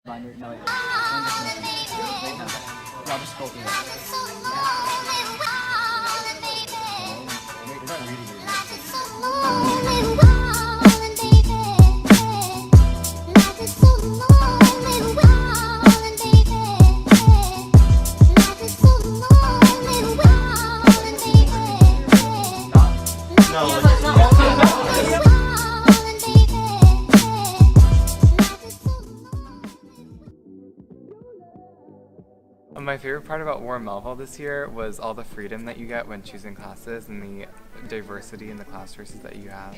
Binder? No, wait. Wait, no. I'll just go through it. Wait, it's not reading it. My favorite part about Ward Melville this year was all the freedom that you get when choosing classes and the diversity in the class choices that you have.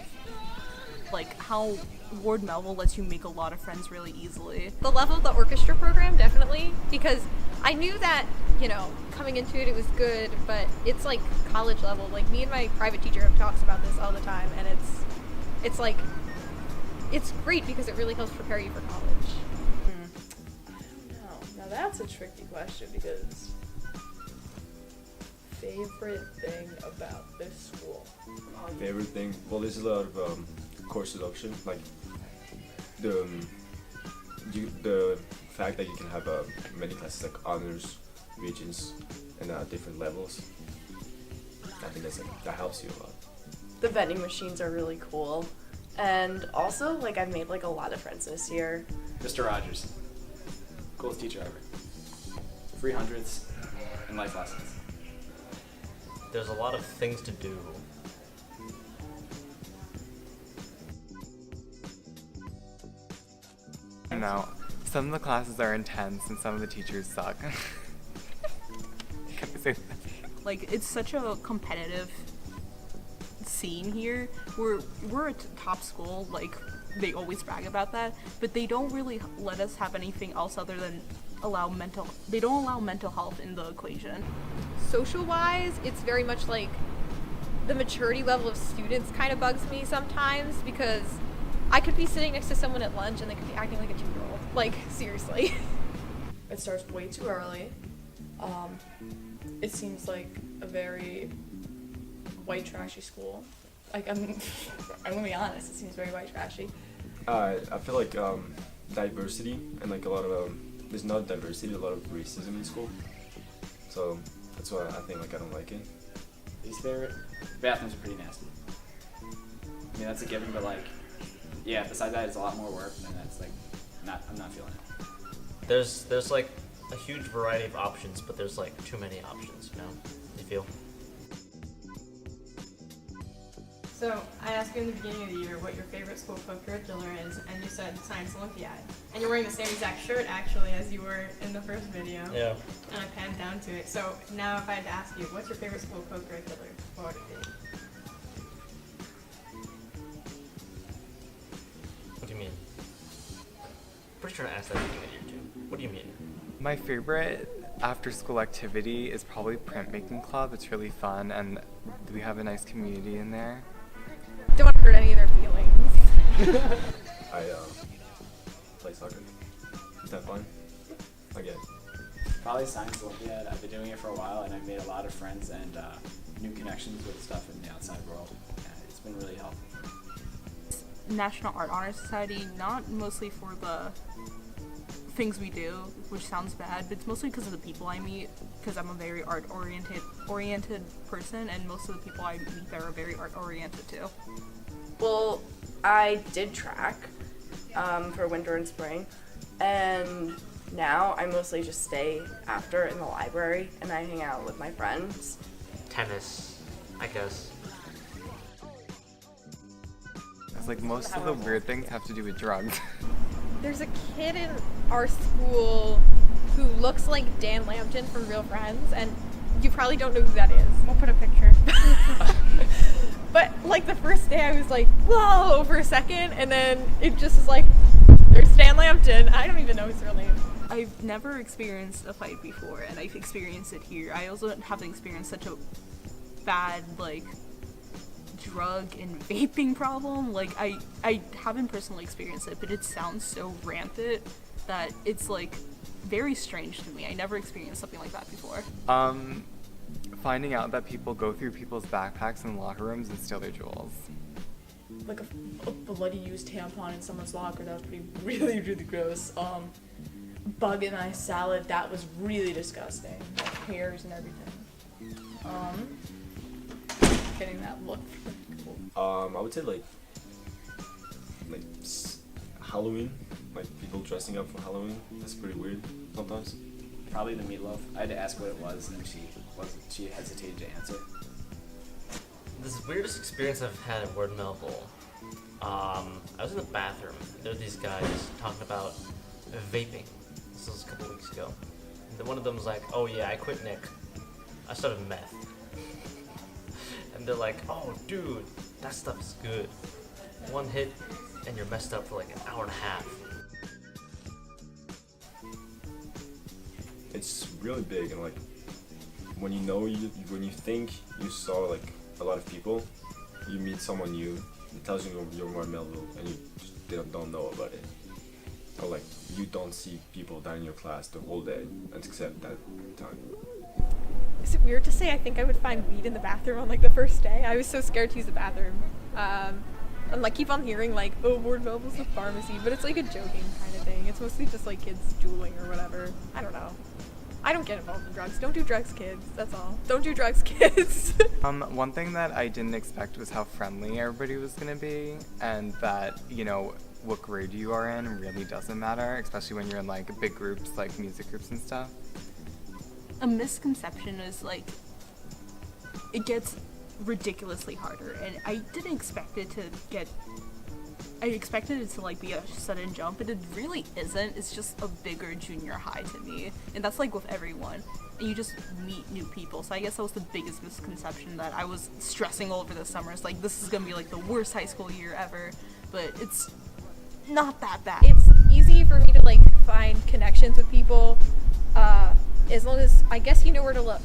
Like how Ward Melville lets you make a lot of friends really easily. The level of the orchestra program, definitely, because I knew that, coming into it was good, but it's like college level. Like me and my private teacher have talks about this all the time, and it's like, it's great because it really helps prepare you for college. That's a tricky question because favorite thing about this school? Favorite thing? Well, there's a lot of course selection, like the fact that you can have many classes like honors, regions, and different levels. I think that helps you a lot. The vending machines are really cool, and also I've made a lot of friends this year. Mr. Rogers. Coolest teacher ever. 300s and life lessons. There's a lot of things to do. No, some of the classes are intense and some of the teachers suck. Can I say that? It's such a competitive scene here. We're a top school, they always brag about that, but they don't really let us have anything else other than they don't allow mental health in the equation. Social-wise, it's very much the maturity level of students kind of bugs me sometimes because I could be sitting next to someone at lunch and they could be acting like a 2-year-old. Seriously. It starts way too early. It seems like a very white trashy school. I'm gonna be honest, it seems very white trashy. I feel like diversity and a lot of there's not diversity, a lot of racism in school. So that's why I think I don't like it. Least favorite? Bathrooms are pretty nasty. I mean that's a given, but yeah. Besides that, it's a lot more work, and that's I'm not feeling it. There's a huge variety of options, but there's too many options. You feel? So I asked you in the beginning of the year what your favorite school co-curricular is, and you said Science Olympiad. And you're wearing the same exact shirt actually as you were in the first video. Yeah. And I panned down to it. So now if I had to ask you, what's your favorite school co-curricular? What would it be? What do you mean? Pretty sure I asked that at the beginning of year 2. What do you mean? My favorite after-school activity is probably printmaking club. It's really fun and we have a nice community in there. Don't want to hurt any of their feelings. I play soccer. Is that fun? Okay. Probably Science Olympiad. I've been doing it for a while, and I've made a lot of friends and new connections with stuff in the outside world. And it's been really helpful. National Art Honor Society, not mostly for the things we do, which sounds bad, but it's mostly because of the people I meet, because I'm a very art-oriented person, and most of the people I meet there are very art-oriented too. Well, I did track for winter and spring, and now I mostly just stay after in the library and I hang out with my friends. Tennis, I guess. It's most of the weird things have to do with drugs. There's a kid in our school who looks like Dan Lambton from Real Friends, and you probably don't know who that is. We'll put a picture. But the first day I was whoa, for a second, and then it just is there's Dan Lambton. I don't even know his real name. I've never experienced a fight before, and I've experienced it here. I also haven't experienced such a bad drug and vaping problem. I haven't personally experienced it, but it sounds so rampant that it's very strange to me. I never experienced something like that before. Finding out that people go through people's backpacks in locker rooms and steal their jewels. A bloody used tampon in someone's locker, that was really, really gross. bug in my salad. That was really disgusting. Like hairs and everything. Getting that look. I would say like Halloween, like people dressing up for Halloween. That's pretty weird sometimes. Probably the meatloaf. I had to ask what it was, and she hesitated to answer. This weirdest experience I've had at Ward Melville. I was in the bathroom. There were these guys talking about vaping. This was a couple weeks ago. And then one of them was like, "Oh yeah, I quit Nick. I started meth." And they're like, "Oh dude, that stuff is good. One hit and you're messed up for like an hour and a half." It's really big, and like when when you think you saw like a lot of people, you meet someone new. It tells you you're Ward Melville, and you just don't know about it. Or like you don't see people that in your class the whole day, except that time. Is it weird to say I think I would find weed in the bathroom on like the first day? I was so scared to use the bathroom. And like keep on hearing like, oh, Ward Melville's a pharmacy, but it's like a joking kind of thing. It's mostly just like kids juuling or whatever. I don't know. I don't get involved in drugs. Don't do drugs, kids. That's all. Don't do drugs, kids. One thing that I didn't expect was how friendly everybody was gonna be, and that, you know, what grade you are in really doesn't matter, especially when you're in like big groups, like music groups and stuff. A misconception is like it gets ridiculously harder, and I didn't expect it to get. I expected it to like be a sudden jump, but it really isn't. It's just a bigger junior high to me, and that's like with everyone. And you just meet new people. So I guess that was the biggest misconception that I was stressing over the summer. It's like this is gonna be like the worst high school year ever, but it's not that bad. It's easy for me to like find connections with people, as long as I guess you know where to look.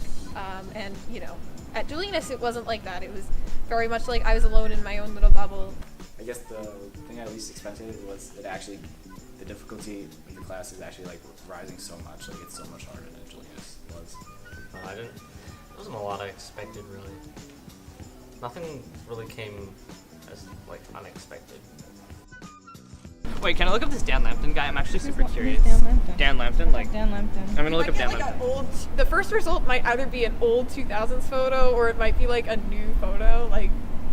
And you know, at Julianus it wasn't like that. It was very much like I was alone in my own little bubble. I guess the thing I least expected was that actually the difficulty of the class is actually like rising so much. Like it's so much harder than Julianus was. There wasn't a lot I expected really. Nothing really came as like unexpected. Wait, can I look up this Dan Lambton guy? I'm actually super curious. Dan Lambton? Dan Lambton, like Dan Lambton. I'm gonna look up Dan Like Lambton. the first result might either be an old 2000s photo or it might be like a new photo. Like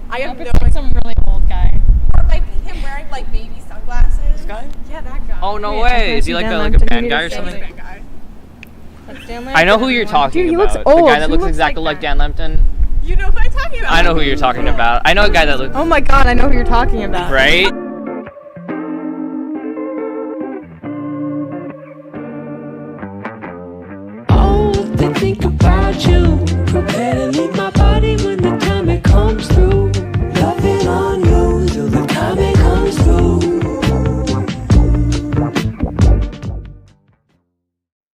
I have no It's like some really old guy. Or it might be him wearing like baby sunglasses. This guy? Yeah, that guy. Oh no Wait, I way! can Is see he like Dan a Lambton. band You guy need or to something? say That guy. That's Dan Lambton. I know who you're talking Dude, he about. looks old. The guy that He looks looks exactly like like that. Dan Lambton. You know who I'm talking about? I know who you're talking about. I know a guy that looks Oh my god, I know who you're talking about. right. Oh, they think about you. Prepare to leave my body when the time it comes through. Loving on you.